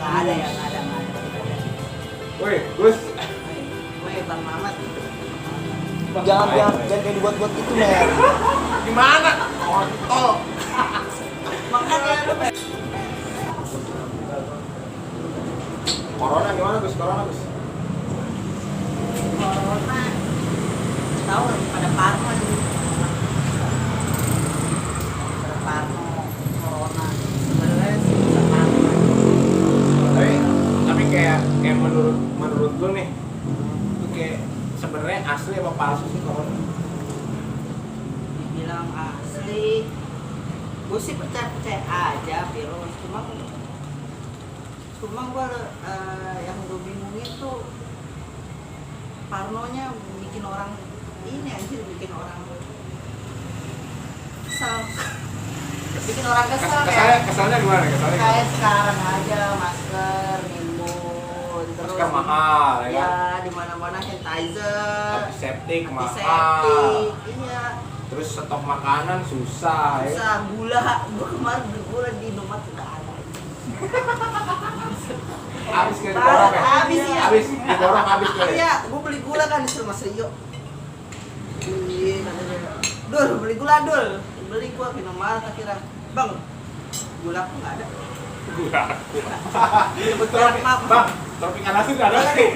Nggak ada ya, nggak ada. Woi, Gus. Woi, Bang Mamat. Jangan kayak dibuat-buat gitu, men. Gimana? Kontol. Makanya lu Corona gimana, Gus? Corona, Gus. corona. Tahu pada parno dulu. Pada parno corona. Sebenarnya sih bisa parno. Tapi kayak menurut lu nih, itu kayak sebenarnya asli apa palsu sih corona? Dibilang asli, gue sih percaya aja virus. Cuma gue yang gue bingungin tuh parnonya bikin orang ini anjir, bikin orang kesal. Bikin orang kesal Kesalnya gimana? Kesalnya kayak sekarang aja masker nimbun terus masker mahal ya kan? ya di mana-mana sanitizer, Antiseptik mahal. antiseptik, iya. Terus stok makanan susah ya. Susah, gula, gue kemarin beli gula di Indomaret udah ada. Habis ke diborong ya? Habis ya. Habis diborong habis kali. Iya, gue beli gula kan disuruh Mas Rio. Iya, katanya. Dul, beli gula Dul. Beli gua ke Indomaret akhirnya. Bang, gula aku nggak ada. Gula. Sebut merek, maaf. Bang, tropika nasi nggak ada nih.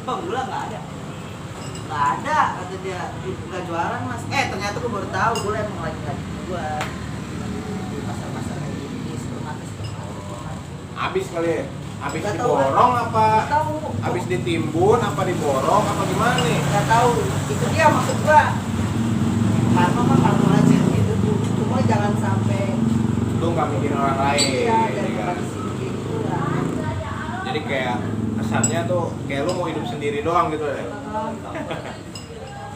Bang, gula nggak ada. Nggak ada, kata dia. Nggak jualan Mas. Ternyata gue baru tahu gula emang lagi nggak gua di pasar-pasar kayak gini, di supermarket. Habis kali ya? Habis Nggak tahu, diborong apa? Nggak tahu. Habis ditimbun apa diborong apa gimana nih? Nggak tahu. Itu dia maksud gua. Karma mah karma aja gitu tuh. Cuma jangan sampai Lu nggak mikirin orang lain. iya ya dari kan? kondisi gitu lah. Jadi kayak kesannya tuh kayak lu mau hidup sendiri doang gitu ya.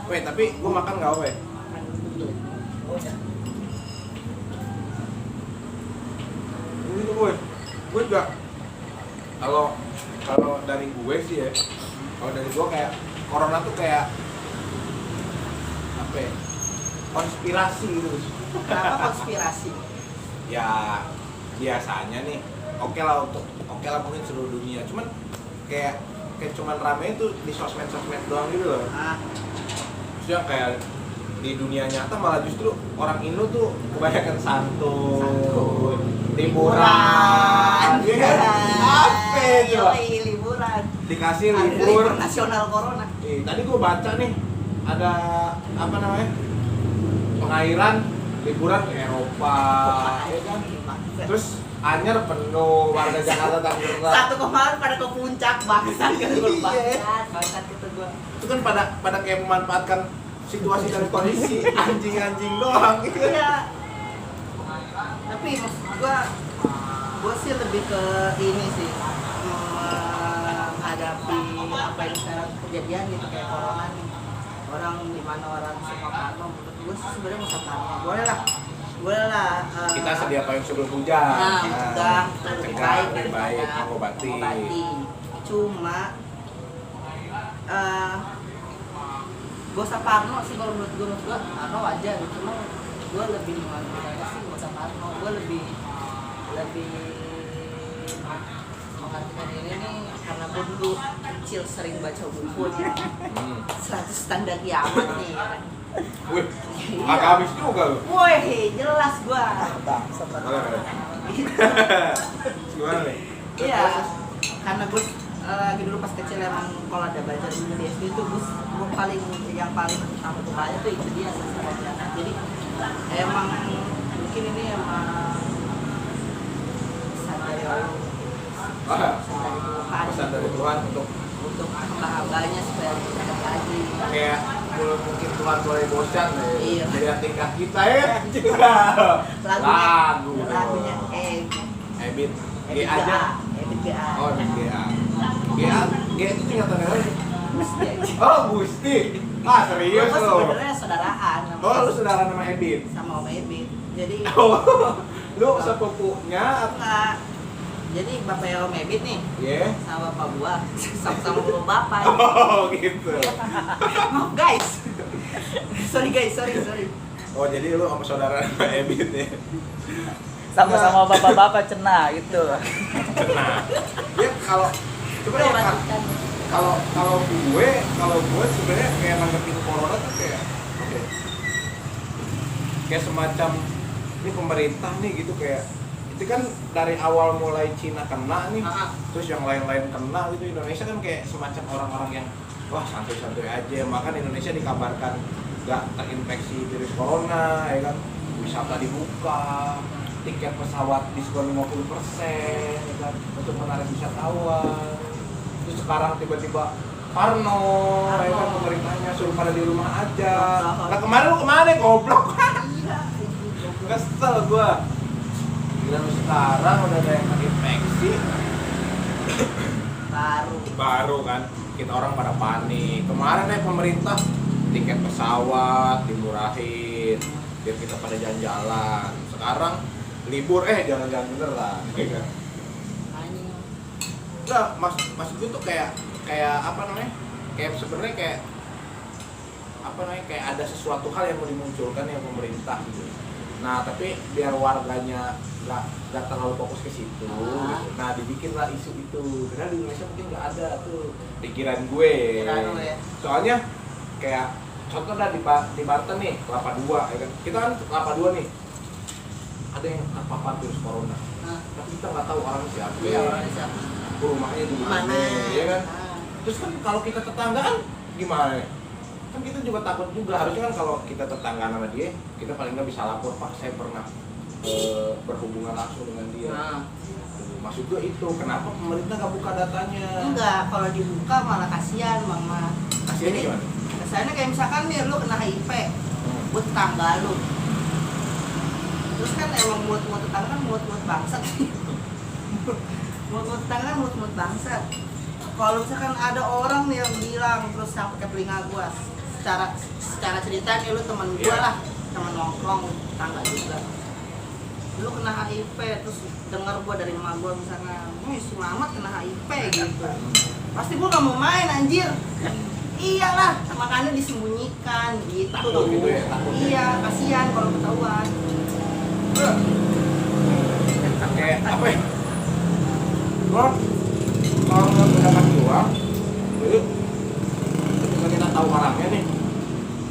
Weh, tapi gua makan nggak weh? Ini tuh gue juga kalau dari gue sih ya, kalau dari gue kayak corona tuh kayak apa ya, konspirasi gitu. Kenapa konspirasi? Ya biasanya nih oke lah mungkin seluruh dunia, cuman kayak cuman rame itu di sosmed doang gitu loh. Maksudnya kayak di dunia nyata malah justru orang Indo tuh kebanyakan santuy, liburan, Iya. apa coba? Yoi, liburan. Dikasih Hari libur. libur nasional corona. Tadi gua baca nih ada apa namanya, pengairan liburan ke Eropa, ya kan? Terus Anyer penuh, warga Jakarta Tangerang. Satu kemarin pada ke puncak bangsat gitu gua. Iya. Bangsat gitu gua. Itu kan pada kayak memanfaatkan situasi dan kondisi anjing-anjing doang gitu. Iya. Tapi maksud gua sih lebih ke ini sih, menghadapi apa yang sekarang kejadian gitu kayak corona nih. Orang di mana orang semua parno, menurut gua sih sebenarnya masa parno. Boleh lah. Kita sedia payung sebelum hujan. Udah lebih baik lebih baik daripada mengobati. Cuma gak usah parno sih kalau menurut gue parno wajar, cuma gue lebih menganggap sih gak usah parno. Gue lebih mengartikan ini nih karena gue dulu kecil sering baca buku nih 100 tanda kiamat nih. Wih, Iya. agak habis juga lu. Woi, jelas gue. Bangsat. Gimana nih? Iya, karena gue lagi dulu pas kecil emang kalau ada belajar dulu di SD itu gue yang paling pertama gue baca tuh itu dia Sastra Wacana. Jadi emang mungkin ini emang pesan dari Allah, Pesan dari Tuhan untuk hamba-hambanya supaya kita lagi. kayak mungkin Tuhan mulai bosan ya. Iya. Melihat tingkah kita ya. Lagunya Ebit G aja. Ebit GA. Oh, Ebit GA. G itu singkatan apa sih? Gusti aja. Oh, Gusti. Ah, serius Gue lo. sebenarnya saudaraan sama Oh, lu saudara nama Ebit. sama Om Ebit. Jadi Oh, lu sepupunya apa? enggak. Jadi bapaknya Om Ebit nih Yeah. sama bapak gua sama-sama belum bapak. Oh, gitu. Maaf guys. sorry guys, sorry. Oh, jadi lu sama saudara nama Ebit ya. Sama-sama bapak-bapak cena gitu. Nah, ya kalau sebenarnya kalau gue sebenarnya kayak nanggepin corona tuh kayak oke. Kayak semacam ini pemerintah nih gitu kayak itu kan dari awal mulai Cina kena nih, terus yang lain-lain kena gitu. Indonesia kan kayak semacam orang-orang yang wah santuy-santuy aja, makan Indonesia dikabarkan nggak terinfeksi virus corona, ya kan, wisata dibuka, tiket pesawat diskon 50%, ya kan, untuk menarik wisatawan. Terus sekarang tiba-tiba Parno, ya kan, pemerintahnya suruh pada di rumah aja. Nah kemarin lu kemana goblok? Kesel gua. Gila lu sekarang udah ada yang terinfeksi. Baru kan kita orang pada panik. Kemarin pemerintah tiket pesawat dimurahin biar kita pada jalan-jalan. Sekarang libur jalan-jalan beneran. Enggak, maksud gue tuh kayak apa namanya? Kayak sebenarnya kayak apa namanya? Kayak ada sesuatu hal yang mau dimunculkan yang pemerintah gitu. Nah, tapi biar warganya nggak terlalu fokus ke situ gitu. Nah, dibikinlah isu itu. Karena di Indonesia mungkin nggak ada tuh pikiran gue. Soalnya kayak contoh di Banten nih, Kelapa II, ya kan? Kita kan Kelapa II nih. Ada yang terpapar virus corona. Tapi kita nggak tahu orangnya siapa. Iya, orangnya siapa. Rumahnya di mana, ya kan? Terus kan kalau kita tetanggaan gimana? Kan kita juga takut juga. Harusnya kan kalau kita tetanggaan sama dia, kita paling nggak bisa lapor, Pak, saya pernah berhubungan langsung dengan dia. Maksud gue itu, kenapa pemerintah nggak buka datanya? Enggak, kalau dibuka malah kasihan, Mama. Kasihannya gimana? Kasihannya kayak misalkan nih lu kena HIV, buat tetangga lu. Terus kan emang mulut-mulut tetangga kan mulut-mulut bangsat. Mulut-mulut tetangga kan mulut-mulut bangsat. Kalau misalkan ada orang nih yang bilang terus sampai ke telinga gua, secara cerita nih lu teman gua lah, teman nongkrong, tetangga juga. Lu kena HIV, terus denger gua dari emak gua misalnya, si Mamat kena HIV gitu. Pasti gua gak mau main anjir. Iyalah, makanya disembunyikan gitu. Takut gitu ya, takutnya. Iya, kasihan kalau ketahuan. Kayak apa ya? Gua kalau nggak pendapat gua, jadi ketika kita tahu orangnya nih,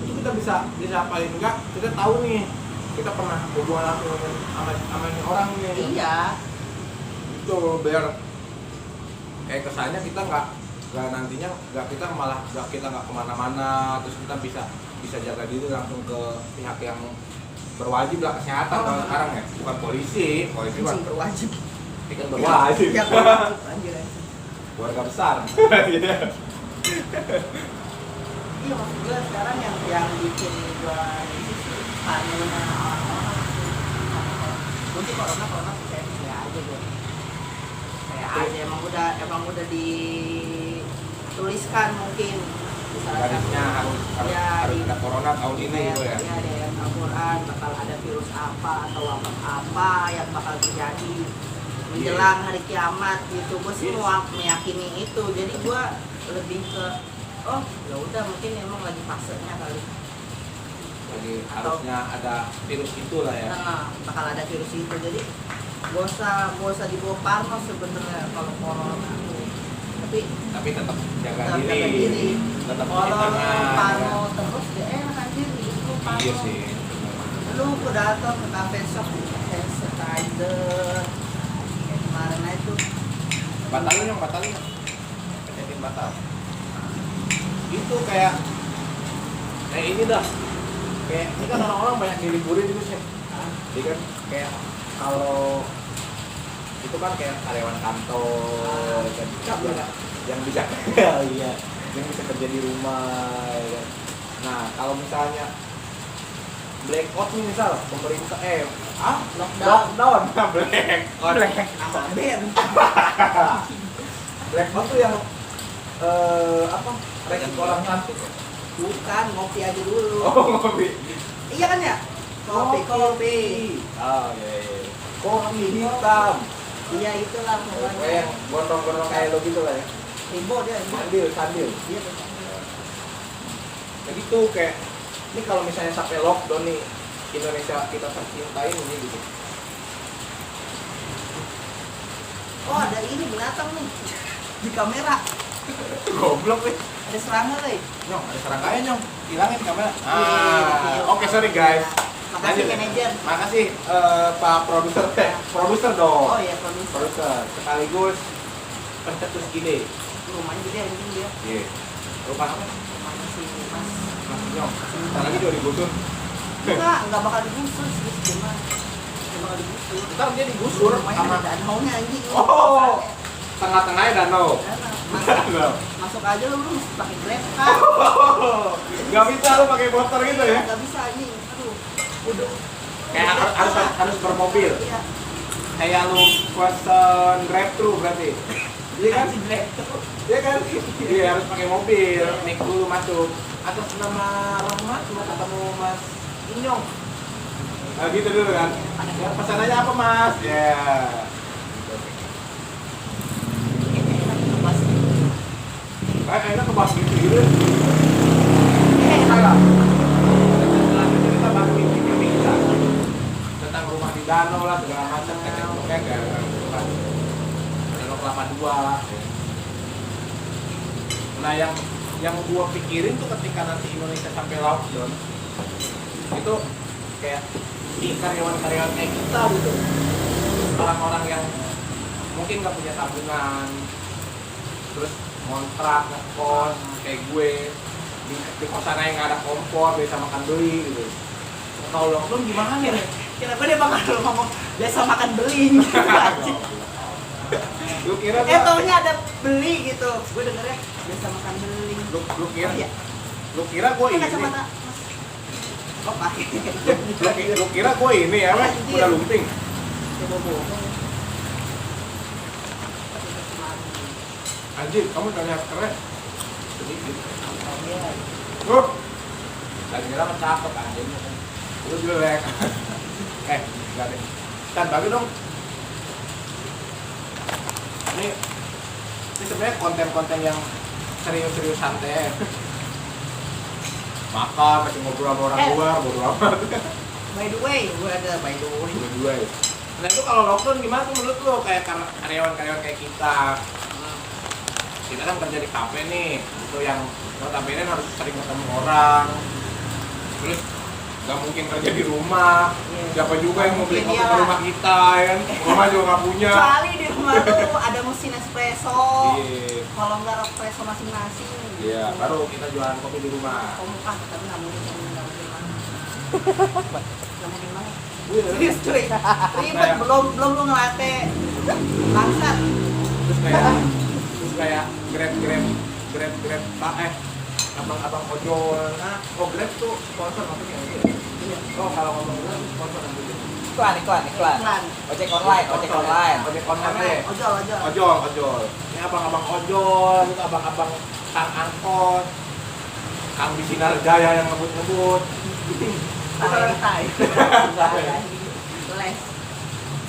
itu kita bisa paling enggak kita tahu nih kita pernah hubungan langsung sama ini orang nih. Iya. Itu biar kayak kesannya kita nggak nantinya kita malah kita nggak kemana-mana, terus kita bisa jaga diri langsung ke pihak yang berwajib lah, kesehatan kalau sekarang ya, bukan polisi bukan berwajib. Kan berwajib. Ya, berwajib. Keluarga besar. Iya, maksud gue sekarang yang bikin gue parnonya orang-orang. Mungkin corona kayak aja gue. Kayak aja emang udah dituliskan mungkin. Garisnya harus ada corona tahun ini gitu ya. Iya, ada yang Al-Quran bakal ada virus apa atau apa yang bakal terjadi menjelang hari kiamat gitu. Gue sih mau meyakini itu. Jadi gue lebih ke ya udah mungkin emang lagi fasenya kali. Lagi harusnya ada virus itu lah ya. Bakal ada virus itu. Jadi gak usah dibawa parno sebenarnya kalau corona. Tapi tetap jaga diri. Tetap cuci kalau tangan. parno terus ya enak anjir itu parno. Iya sih. Lu datang ke cafe shop hand sanitizer kayak kemarin aja tuh. Batalin penyetin batal. Itu kayak ini dah. Kayak ini kan orang-orang banyak diliburin gitu sih. Jadi kan kayak kalau itu kan kayak karyawan kantor kan yang bisa iya yang bisa kerja di rumah ya kan. Nah kalau misalnya blackout nih misal pemerintah lockdown Sama Ben. blackout tuh yang restoran cantik ya? Bukan, ngopi aja dulu. Oh ngopi. Iya kan ya? Kopi. Oh iya. Kopi hitam. Iya itulah Kayak pokoknya. gondrong-gondrong kayak lo gitu lah ya. Timbo dia. Sandil. Iya. Jadi tuh kayak ini kalau misalnya sampai lockdown nih Indonesia kita cintain ini gitu. Oh ada ini binatang nih di kamera. Goblok nih. Ada serangga nih. Nyong, ada serangkanya Nyong. Hilangin kamera. Iya. Oke, sorry guys. Makasih Lanjut. manajer. Makasih Pak produser. Produser dong. Oh iya produser. Produser. Sekaligus pencetus ide. Rumahnya gede anjing dia. Iya. Lupa apa? Rumahnya si Mas. Mas Nyong. Ntar lagi juga digusur. Enggak bakal digusur sih gimana? Enggak bakal digusur. Ntar dia digusur Rumahnya sama ada danaunya anjing. Oh. Tengah-tengahnya danau. Masuk, masuk aja lu mesti pakai grab kan. Gak bisa lu pakai motor gitu ya? Enggak bisa anjing. Aduh. Udah. Kayak harus bermobil. Iya. Kayak lu pesen Grab thru berarti. Iya kan? Si grab tuh. Iya kan? Iya harus pakai mobil. Naik dulu masuk. Atas nama Rahmat mau ketemu Mas Inyong. Nah, gitu dulu kan. Ya, pesanannya apa Mas? Ya. Enak kebas gitu. Selanjutnya kita bahas mimpi kita tentang rumah di danau lah segala macam kayak danau kelapa 2. Nah yang gua pikirin tuh ketika nanti Indonesia sampai lockdown itu kayak si karyawan-karyawan kayak kita gitu, orang-orang yang mungkin nggak punya tabungan, terus kontrak ngekos kayak gue di kosan aja nggak ada kompor, biasa makan beli gitu. Kalau lockdown gimana ya? Kenapa dia bakal ngomong biasa makan beli gitu anjing. Lu kira Taunya ada beli gitu. Gue dengernya biasa makan beli. lu kira Iya. lu kira gue ini Kacamata. Oh, pakai. lu kira gue ini ya Mas? Anjir. Udah lumping. Coba bohong. Anjir, kamu tanya keren sedikit. Iya. Lagi kira mah cakep anjing. Lu jelek. Enggak deh. Kan bagi dong. Ini sebenarnya konten-konten yang serius-serius santai. Makan, masih ngobrol sama orang luar, bodo amat. By the way, gue ada by the way. Dua-dua ya. Nah itu kalau lockdown gimana tuh menurut lo kayak karyawan-karyawan kayak kita? Kita kan kerja di kafe nih, itu yang notabene harus sering ketemu orang. Terus nggak mungkin kerja di rumah. Iya. Siapa juga yang mau beli kopi Iya. ke rumah kita ya kan? Rumah juga nggak punya. Kecuali di rumah tuh ada mesin espresso. Iya. Kalau nggak espresso masing-masing. Iya, baru kita jualan kopi di rumah. Kamu kan tapi nggak mungkin nggak mungkin banget. Nggak mungkin banget. Iya. Serius cuy, ribet belum lu ngelatih bangsat. Terus kayak grab abang ojol. Nah, oh grab tuh sponsor maksudnya gitu. Iya. Oh kalau ngomong grab sponsor gitu. Iklan. Iklan. Ojek online. Ojek online deh. Ojol. Ini abang-abang ojol, itu abang-abang kang angkot, kang di Sinar Jaya yang ngebut-ngebut. Tai. Les.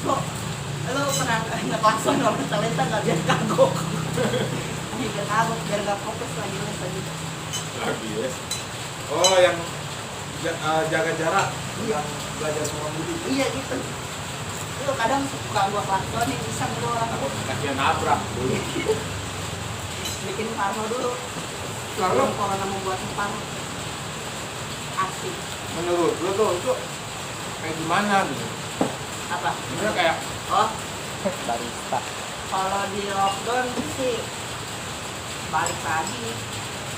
Kok lu pernah ngeklakson orang talenta nggak biar kagok? Biar kagok, biar nggak fokus lagi les lagi. Lagi ya. Oh yang jaga jarak, yang belajar mengemudi. Iya gitu. Lu kadang suka gua klaksonin, iseng gua Takut kasihan nabrak. bikin parno dulu. Lalu Corona membuat parno. Asik. menurut lo tuh itu kayak gimana gitu? Apa? Sebenarnya kayak Oh, Barista. kalau di lockdown sih balik lagi.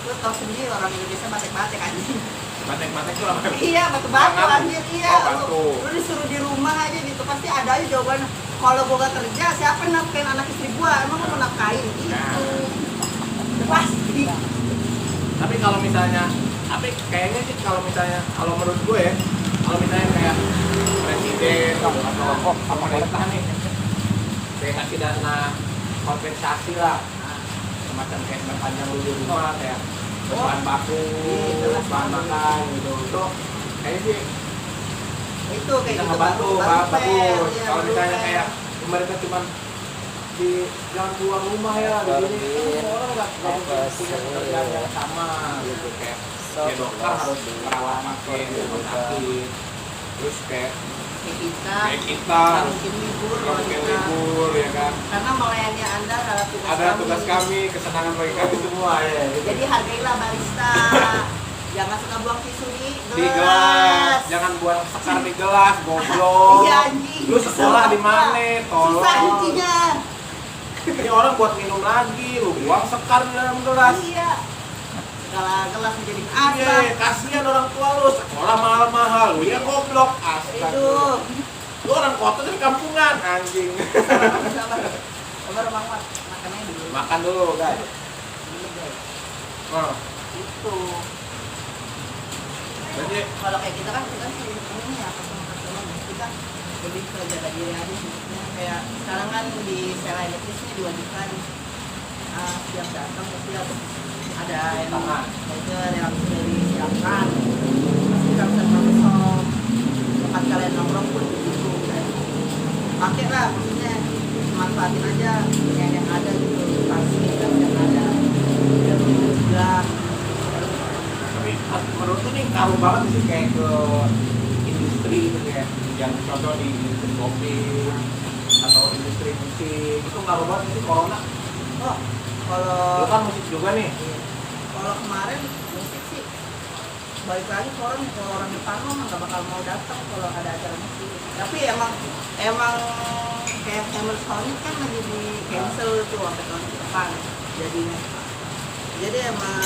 Lu tau sendiri orang Indonesia batek-batek anjing. matek-matek tuh apa? Iya, batu-batu anjir, iya. Oh, batu. Lu disuruh di rumah aja gitu, pasti ada aja jawabannya. Kalau gua gak kerja, siapa yang nafkain anak istri gua? Emang gua mau nafkain? Gitu. Pasti. Tapi kalau misalnya, kayaknya sih kalau menurut gue ya, kalau misalnya kayak presiden atau pemerintah nih, kayak ngasih dana kompensasi lah, semacam kayak sepanjang lu di rumah kayak bahan baku, bahan makan gitu, itu kayaknya sih Itu kayak bisa gitu ngebantu, baru bagus. iya, Kalau baru misalnya fair. kayak pemerintah cuma di jangan keluar rumah ya, di sini semua orang nggak punya pekerjaan yang sama gitu kayak ya dokter harus merawat pasien di rumah sakit, terus kayak kayak kita nggak mungkin libur nggak kalau mungkin kita. libur ya kan. Karena melayani Anda adalah Ada tugas kami, kesenangan bagi kami semua ya. Gitu. Jadi hargailah barista. Jangan suka buang tisu di Di gelas, jangan buang sekar di gelas, goblok. Iya anjing. Lu sekolah di mana? Tolong. Susah intinya. Ini orang buat minum lagi, lu buang sekar di dalam gelas. Iya. Segala gelas menjadi Iya, asap. kasihan orang tua lu, sekolah mahal-mahal, lu ya goblok. Astaga. Itu. Lu orang kota dari kampungan, anjing. Sabar. Sabar Bang Mat. Makannya dulu. Makan dulu, guys. Dulu, guys. Oh. Itu. Jadi Kalau kayak kita kan sih ini ya customer kita lebih ke jaga diri aja sih. Kayak sekarang kan di Sela Elektrisnya diwajibkan setiap datang pasti ada yang burger yang sudah disiapkan. Pasti kita bisa masuk tempat kalian nongkrong pun begitu. Dan pakai lah maksudnya manfaatin aja yang ada gitu fasilitas yang ada. Dan juga tapi menurut tuh nih ngaruh banget sih kayak ke industri gitu kayak yang contoh di industri kopi atau industri musik itu ngaruh banget sih corona. oh kalau Lu kan musik juga nih. iya. Kalau kemarin musik sih balik lagi ke orang, kalau orang depan mah nggak bakal mau datang kalau ada acara musik. Tapi emang kayak Hammer Sonic kan lagi di cancel tuh sampai tahun depan jadinya. Jadi emang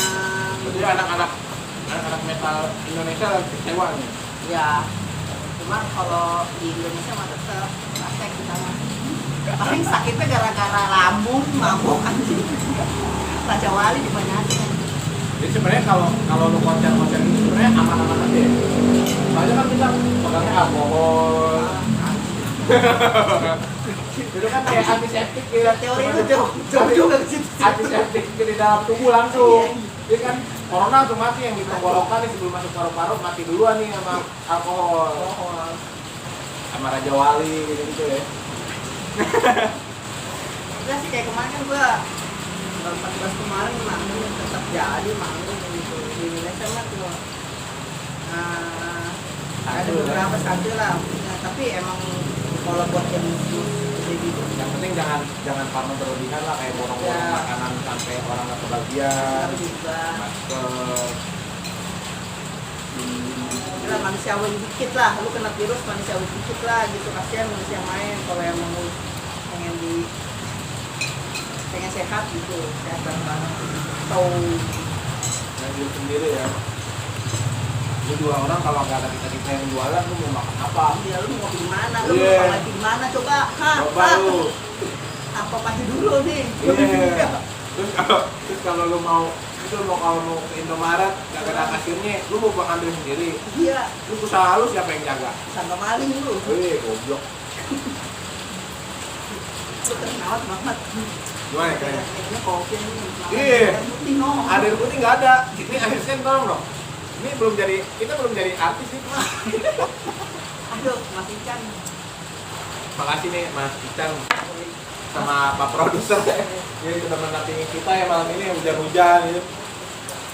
Jadi anak-anak metal Indonesia lagi kecewa nih. ya cuman kalau di Indonesia mah tetap praktek kita mah. Paling sakitnya gara-gara lambung, mabuk anjing. Raja Wali dibanyakin. Jadi sebenarnya kalau lu konser-konser ini sebenarnya aman-aman aja ya. Soalnya kan kita pegangnya alkohol. Itu kan kayak antiseptik ya. Teori itu jauh juga ke situ. Antiseptik di dalam tubuh langsung. Jadi kan corona langsung mati yang di tenggorokan nih sebelum masuk paru-paru mati duluan nih sama alkohol. Sama Raja Wali gitu ya. Enggak sih kayak kemarin kan gua 14 kemarin manggung tetap jadi manggung gitu di Indonesia mah tuh ada beberapa satu lah maksudnya. Tapi emang kalau buat yang gede gitu Yang penting jangan parno berlebihan lah kayak borong-borong Ya. makanan sampai orang nggak kebagian. harus juga Masker. ya, manusiawi dikit lah, lu kena virus manusiawi dikit lah gitu, kasihan manusia main kalau yang mau pengen sehat gitu, sehat banget tahu Dan diri sendiri ya. Lu dua orang kalau nggak ada kita yang jualan lu mau makan apa? dia lu mau di mana, lu Iya. mau lagi di mana coba, Coba lu. apa pasti dulu nih. Iya. Terus kalau lu mau kalau mau ke Indomaret nggak ada kasirnya, lu mau ambil sendiri. Iya, Lu usaha lu siapa yang jaga? sangka maling lu. Wih, goblok. Lu kenawat banget. Gimana kayaknya? Kayaknya kopi ini. Iya. Putih no. Air putih nggak ada. Ini air sen tolong dong. Ini kita belum jadi artis nih. Aduh, Mas Ican. Makasih nih Mas Ican sama Pak Produser. Jadi sudah mendampingi kita ya malam ini hujan-hujan gitu.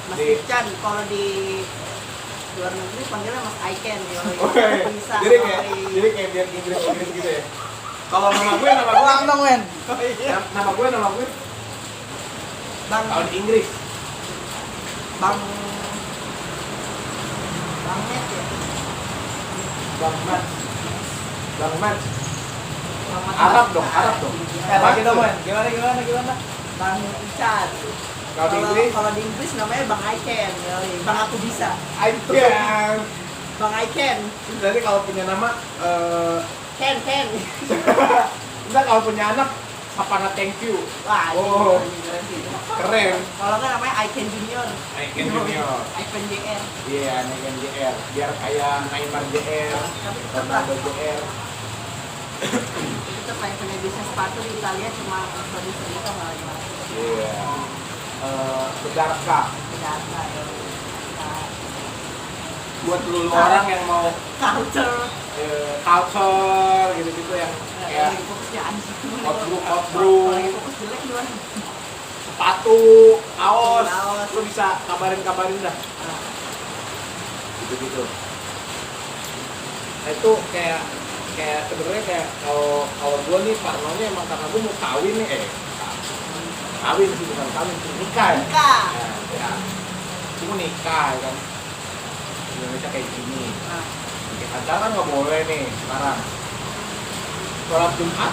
Mas Di- Ican kalau di luar negeri panggilnya Mas Ican ya. Oke. Bisa. Jadi kayak biar Inggris gitu ya. Kalau nama gue Ulang dong, Wen. nama gue Bang kalau di Inggris Bang Net ya. Bang Mat. Bang Mat. Bang Mat. Arab dong, Arab dong. Lagi dong, Wen. Gimana? Bang Ican. Kalau di Inggris Kalau di Inggris namanya Bang Ican. Bang aku bisa. Ican. Bang Ican. Jadi kalau punya nama Ken. enggak kalau punya anak Sapana thank you. Wah, Oh. ini keren sih. Keren. Kalau nggak namanya Ican Junior. Ican Junior. Ican JR. Iya, Ican JR. Biar kayak Neymar JR, Tapi tetap lah. Ronaldo JR. Tetap yang punya bisnis sepatu di Italia cuma produser kita nggak lagi masuk. Iya. Bedarka. Data ya. Buat lu orang yang mau Culture. culture gitu-gitu yang kayak Lagi fokusnya anjing. Outbrew. Kalau lagi fokus jelek gimana? sepatu, kaos, Kaos. lu bisa kabarin dah. Nah, Gitu-gitu. Nah, itu kayak kayak sebenarnya kayak kalau gue nih parnonya emang karena gue mau kawin nih kawin sih bukan kawin sih nikah ya. Nikah. Ya. Gue mau nikah ya kan. Indonesia kayak gini. Nah, Kayak pacaran kan nggak boleh nih sekarang. Sholat Jumat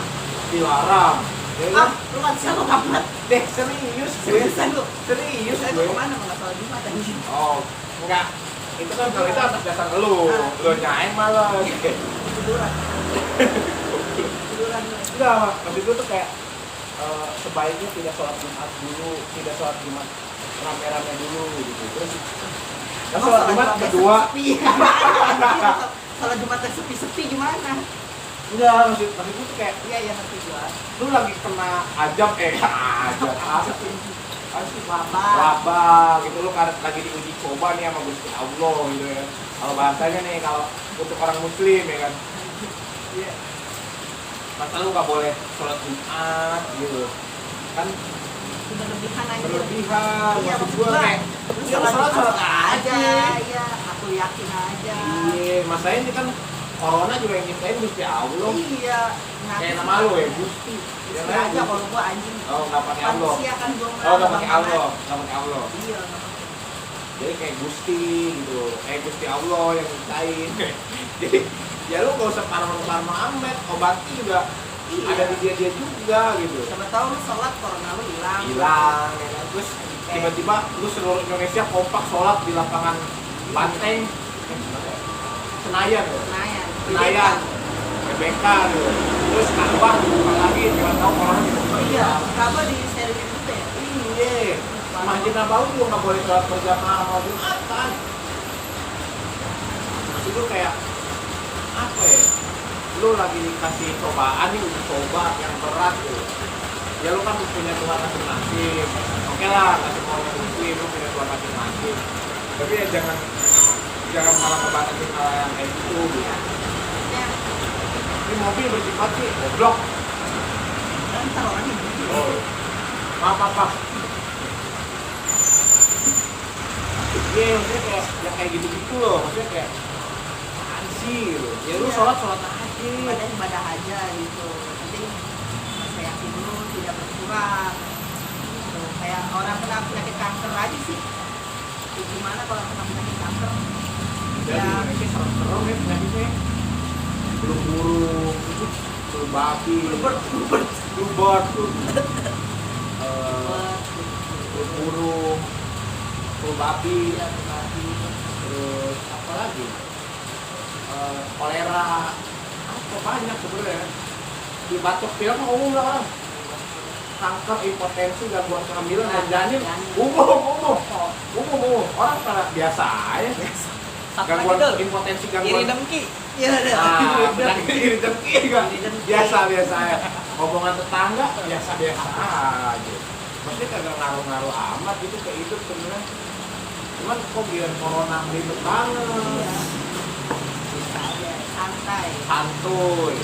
dilarang. Ya kan? lu kan siapa banget? Deh serius gue. Seriusan lu? Serius Saya gue. tuh kemana nggak soal Jumat anjing? Oh, enggak. Itu kan kalau itu atas dasar lu nyain malah. Tiduran. Tiduran lu. Enggak, maksud gue tuh kayak sebaiknya tidak sholat Jumat dulu, tidak sholat Jumat rame-rame dulu gitu. Terus kan sholat Jumat kedua. Sholat Jumat yang sepi-sepi gimana? Enggak, maksud gue tuh kayak Iya ngerti gua. lu lagi kena ajab ajab apa sih? Wabah. Wabah gitu lu kan lagi diuji coba nih sama Gusti Allah gitu ya. Kalau bahasanya nih kalau untuk orang muslim ya kan. Iya. Masa lu nggak boleh sholat Jumat gitu kan Berlebihan aja. berlebihan. Iya, Maksud maksud gua gua. kayak Lu ya lu sholat aja. Iya, aku yakin aja. Iya, masalahnya ini kan corona juga yang nyiptain Gusti Allah. Iya. Kayak nama lu ya Gusti. Ya aja kalau gua anjing. Oh nggak pakai Allah. Manusia kan gua. Oh nggak pakai Allah, nggak pakai Allah. Iya. Jadi kayak Gusti gitu, kayak Gusti Allah yang nyiptain. Jadi ya lu gak usah parno-parno amat, obatnya juga Iya. ada di dia juga gitu. Siapa tahu lu sholat corona lu hilang. Hilang, ya kan? Terus tiba-tiba lu seluruh Indonesia kompak sholat di lapangan Banteng, Senayan, ya? Senayan, GBK gitu. Terus Ka'bah dibuka lagi, kita tahu orang dibuka. Iya, Ka'bah di sterilin gitu ya. Iya, Masjid Nabawi juga nggak boleh sholat berjamaah sama Jumatan. Maksud lu kayak apa ya? Lu lagi dikasih cobaan nih, uji coba yang berat gitu. Ya lu kan punya Tuhan masing-masing. Oke lah, nggak semua orang muslim, lu punya Tuhan masing-masing. Tapi ya jangan malah ngebatasin hal yang kayak gitu. Gitu. Ya, Ini mobil bersifat sih goblok. kan taruh lagi gitu. Oh, maaf. Iya, maksudnya kayak gitu-gitu loh. Maksudnya kayak apaan sih gitu. Ya lu Iya. sholat aja. Ibadah aja gitu. Nanti saya yakin dulu tidak berkurang. Gitu. Kayak orang kena penyakit kanker aja sih. Ya, gimana kalau kena penyakit kanker? Jadi Indonesia serem-serem ya penyakitnya. Belum burung, belum babi, belum bird, belum burung, belum babi, terus apa lagi? Kolera, apa banyak sebenarnya. Di batuk pilek mah umum lah orang. Kanker, impotensi, gangguan kehamilan dan janin, umum. Orang pada biasa aja. Gangguan impotensi, gangguan dengki. Iya, nah, penyakit iri dengki kan Iri dengki. biasa ya. Hubungan tetangga biasa aja. Maksudnya kagak ngaruh-ngaruh amat gitu ke hidup sebenarnya. Cuman kok biar corona ribet banget. Bisa aja, santai. Santuy.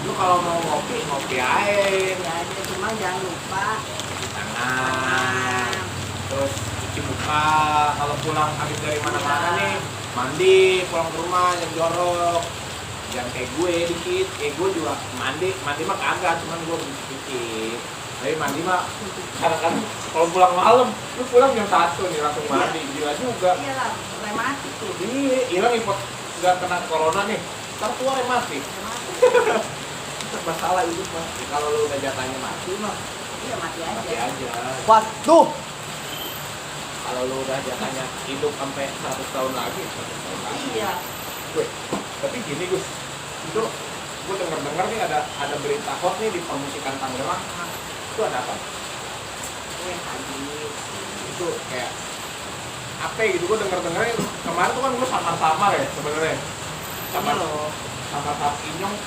Lu kalau mau ngopi aja. Ya aja, cuma jangan lupa Cuci tangan. Terus cuci muka. Kalau pulang habis dari mana-mana nih, mandi, pulang ke rumah yang jorok. Jangan kayak gue dikit. Kayak gue juga mandi mah kagak, cuman gue dikit. Tapi mandi mah kadang-kadang kalau pulang malam, lu pulang jam 1 nih langsung mandi, gila juga. iya lah, rematik tuh. Iya, hilang import nggak kena corona nih, ntar keluar mati. Masalah hidup mah, kalau lu udah jatahnya mati mah, Iya, mati mati aja. aja. Waduh. Kalau lu udah jatahnya hidup sampai 100 tahun lagi, 100 tahun lagi. Iya. Gue, tapi gini Gus, itu gue denger nih ada berita hot nih di permusikan Tangerang. Itu ada apa? Gue hadis. Itu kayak apa gitu, gue denger kemarin tuh kan gue samar-samar ya sebenarnya. Samar Ini loh. sama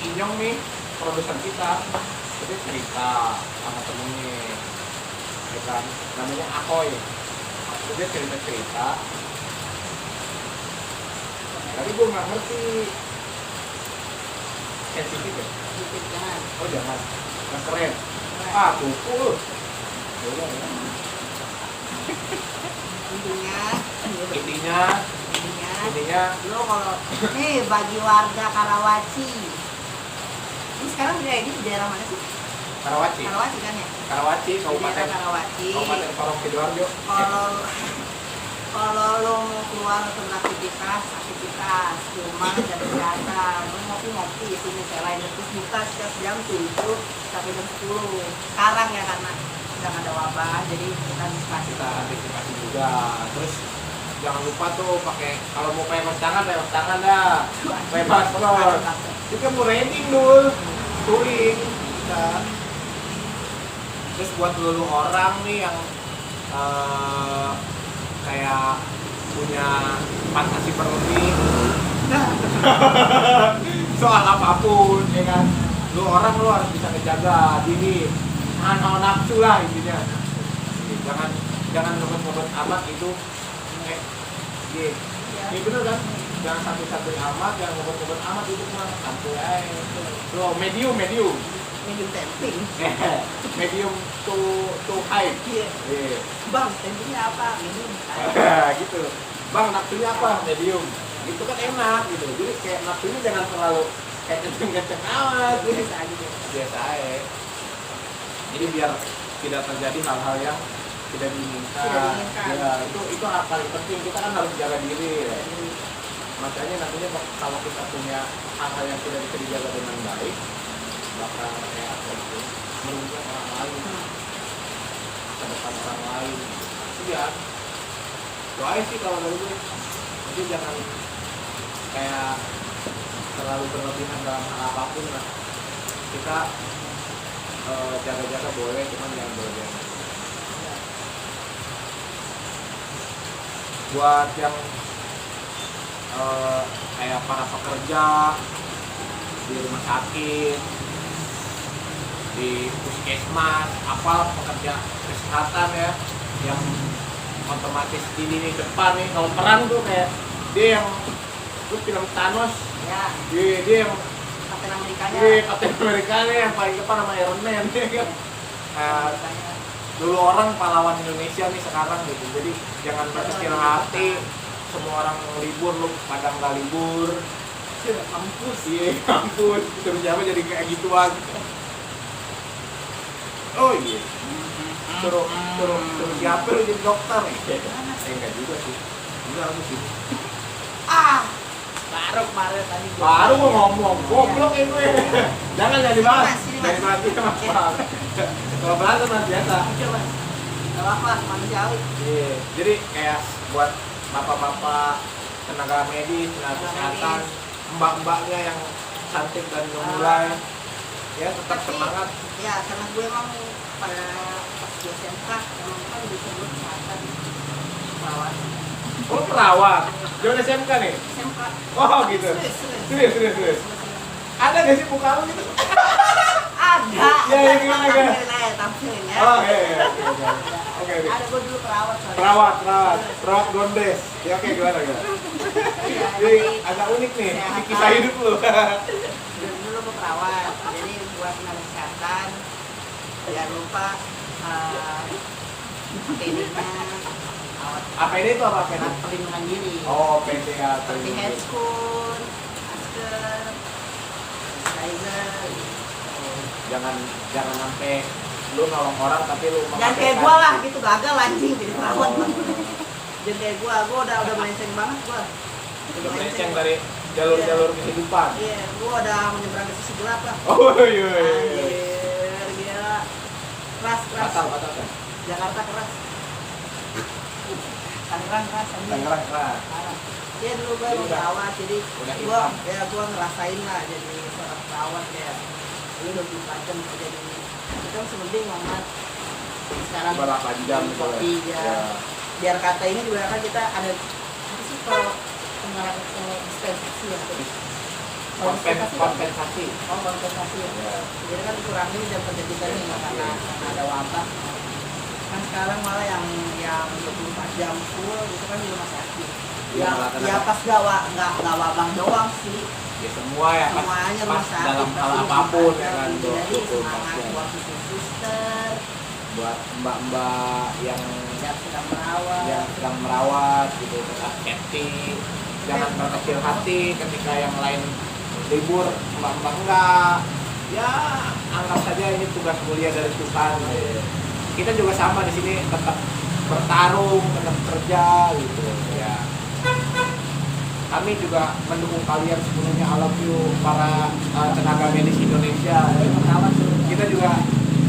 Inyong nih produsen kita, dia cerita sama temennya, ya kan, namanya Ahoy. Dia cerita, tapi gue nggak ngerti sensitif ya. Sedikit jangan. Oh jangan, nggak keren. Ah tuku lu. Boleh ya. Intinya Intinya lo kalau nih bagi warga Karawaci sekarang di daerah mana sih? Karawaci. Karawaci kan ya? Karawaci, Di daerah Kabupaten Karawaci. Kabupaten Sorong Sidoarjo. Kalau lo mau keluar untuk aktivitas rumah dan kesehatan, lo ngopi di sini selain terus buka setiap jam 7 sampai jam 10. Sekarang ya karena sedang ada wabah, jadi kita antisipasi. Kita antisipasi juga. Terus jangan lupa tuh pakai, kalau mau pakai mas tangan dah. Pakai masker. Kita mau reading dulu, touring. Kita. Terus buat dulu orang nih yang kayak punya fantasi berlebih soal apapun, ya kan? Lu harus bisa ngejaga diri, nahan nafsu lah intinya. Jangan ngebet amat itu. Ini bener kan? Jangan santai-santai amat, jangan ngebet amat itu mah santai aja. Lo medium temping. medium to high. Iya. Yeah. Bang, tempingnya apa? Medium. Gitu. Bang, nafsunya apa? Medium. Gitu kan enak gitu. Jadi kayak nafsunya jangan terlalu kayak kenceng-kenceng amat. Biasa aja. Jadi biar tidak terjadi hal-hal yang tidak diinginkan. Ya, itu hal paling penting. Kita kan harus jaga diri. Ya. Makanya nantinya kalau kita punya hal-hal yang tidak bisa dijaga dengan baik, bakal kayak apa itu merugikan orang lain, ke depan orang lain. Iya. Doain sih kalau dari gue. Jadi jangan kayak terlalu berlebihan dalam hal apapun lah. Kita jaga-jaga boleh, cuman jangan berlebihan. Buat yang kayak para pekerja di rumah sakit, di puskesmas, apa pekerja kesehatan ya, yang otomatis di lini depan nih, kalau perang tuh kayak dia yang lu film Thanos Ya, dia yang Kapten Amerikanya. Kapten Amerikanya yang paling depan sama Iron Man ya kan. Dulu orang pahlawan Indonesia nih sekarang gitu, jadi jangan berkecil hati. Semua orang libur, lu pada nggak libur. Kampus. Iya, kampus. Terus siapa jadi kayak gituan. Oh iya. Suruh siapa lu jadi dokter? Enggak juga sih. Enggak aku sih. Baru kemarin tadi Baru mau ngomong, goblok itu ya. Jangan dibahas. Dari mati Mas. Kalau berantem mas biasa. Coba. Gak apa-apa, manusiawi. Iya. Jadi kayak buat bapak-bapak tenaga medis, tenaga kesehatan, mbak-mbaknya yang cantik dan gemulai, ya tetap semangat. Ya, karena gue emang pada pas di SMK emang kan disebut kesehatan perawat. Oh perawat, jangan SMK nih. SMK. Oh gitu. Serius. Ada gak sih muka lu gitu? Ada. Ya gimana kan? Tampilin ya. Oh iya. Oke. Ada gue dulu perawat. soalnya. Perawat gondes. Ya oke gimana? Ya, Jadi agak unik nih, kisah hidup lu. Dulu gue perawat, jadi buat tenaga kesehatan jangan lupa APD-nya, APD itu apa APD? alat perlindungan diri. Oh APD ya. Seperti headphone, masker, sanitizer. Jangan sampai lu nolong orang tapi lu Jangan kayak gua lah gitu, gagal anjing jadi perawat. Jangan kayak gua udah melenceng banget gua. Udah melenceng dari jalur kehidupan. Iya, gua udah menyeberang ke sisi gelap lah. Oh iya. Anjir, gila. Keras. Batal kan? Jakarta keras. Tangerang keras. Tangerang. Iya dulu gue mau perawat, jadi udah gua ngerasain lah jadi seorang perawat kayak lu 24 jam kerja di itu kan sebelum banget. Sekarang 8 jam gitu kopi ya. ya. Biar kata ini juga kan kita ada apa sih kalau pengarang dispensasi ya. Kompensasi. Oh, kompensasi ya. Ya. Jadi kan kurangin jam kerja kita nih karena ada wabah. Kan sekarang malah yang 24 jam full itu kan di rumah sakit. Iya, Ya pas nggak wabah doang sih. Ya semua ya pas, Semuanya rumah pas sakit. dalam hal pasti apapun ya ada. kan. Jadi 24 semangat jam. buat suster Buat mbak-mbak yang sedang merawat. merawat gitu, tetap safety. Jangan berkecil hati ketika yang lain libur, mbak-mbak enggak. ya anggap saja ini tugas mulia dari Tuhan. Kita juga sama di sini tetap bertarung, tetap kerja gitu ya. Kami juga mendukung kalian sepenuhnya. I love you para tenaga medis Indonesia. Kita juga,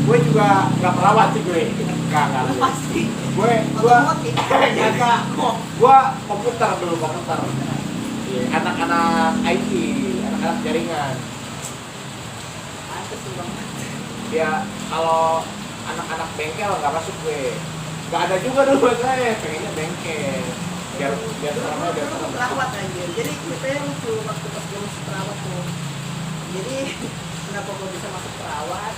gue juga nggak perawat sih gue. Enggak. Pasti. Gue enggak. Gue komputer dulu komputer. Iya, anak-anak IT, anak-anak jaringan. Pantes tuh banget. Ya kalau anak-anak bengkel nggak masuk gue. Nggak ada juga dulu saya pengennya bengkel. Biar seremnya biar serem. Perawat anjir. Jadi ceritanya lucu waktu pas gue masuk perawat tuh. Jadi kenapa gue bisa masuk perawat?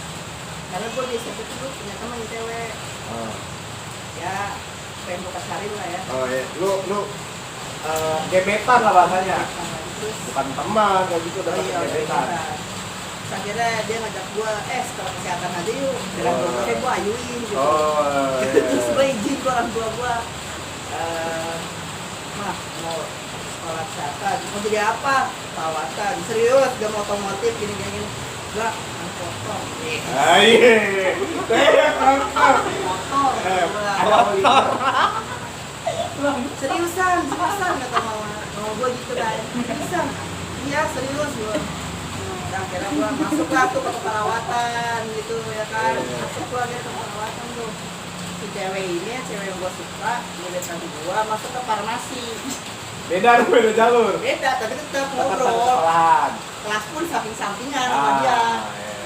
Karena gue di SMP dulu punya teman cewek. Ya pengen gue pacarin lah ya. Oh iya, lu gebetan lah bahasanya. Terus Bukan teman kayak gitu, udah iya, gebetan. terus akhirnya dia ngajak gue, sekolah kesehatan aja yuk. Bilang Oh. gue ayuin gitu. Oh. Terus gue izin ke orang tua gue, mah mau sekolah kesehatan, mau jadi apa? Perawatan, serius, gak mau otomotif, gini. Gak, motor. Iya. Motor. Ada motor. Seriusan kata mama gue gitu kan. Seriusan? Iya serius gue. Dan akhirnya gue masuk lah tuh ke perawatan gitu ya kan. Masuk gue akhirnya ke perawatan tuh. Si cewek ini, cewek yang gue suka, dia tadi gue masuk ke farmasi. Beda jalur. Beda, tapi tetap Tetap ngobrol. sekolahan. Kelas pun samping-sampingan sama dia. Iya.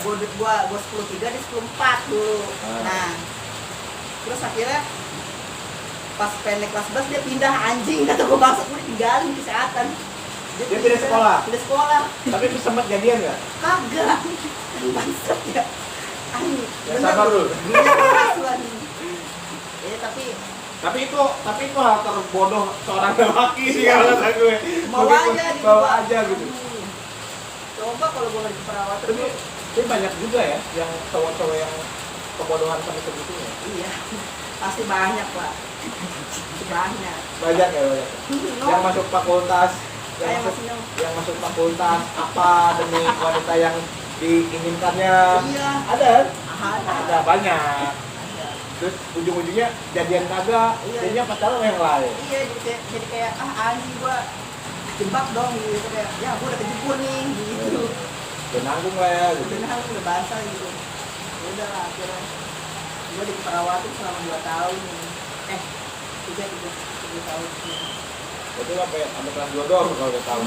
Gue 10-3, dia 10-4 dulu. Nah, terus akhirnya pas pendek kelas 11 dia pindah anjing, kata gue bangsa gue tinggalin kesehatan. Dia pindah sekolah? Pindah sekolah. Tapi sempat jadian nggak? Kagak. Bangsat ya. Anjing. Ya, sabar lu. Dia keras lu anjing. Tapi itu hal terbodoh seorang lelaki sih kalau kata gue. Mau aja di Mau gua. aja gitu. Coba kalau gue lagi perawatan Tapi tuh. banyak juga ya yang cowok-cowok yang kebodohan sampai segitunya. Iya. Pasti banyak, Pak. Pasti banyak. Banyak ya banyak. No. Yang masuk fakultas, Kayak masih no. yang masuk fakultas apa demi wanita yang diinginkannya. Iya. Ada Ada. banyak. Terus ujung-ujungnya jadian kagak, Iya. jadinya pacaran sama yang lain. Iya, jadi kayak anjing gua jebak dong gitu kayak ya gua udah kejebur nih gitu. Udah nanggung lah ya gitu. Benar udah basah gitu. Ya udah lah akhirnya gua di perawatan selama 2 tahun. 3 tahun. Itu sampai kelas 2 doang kalau udah tahu.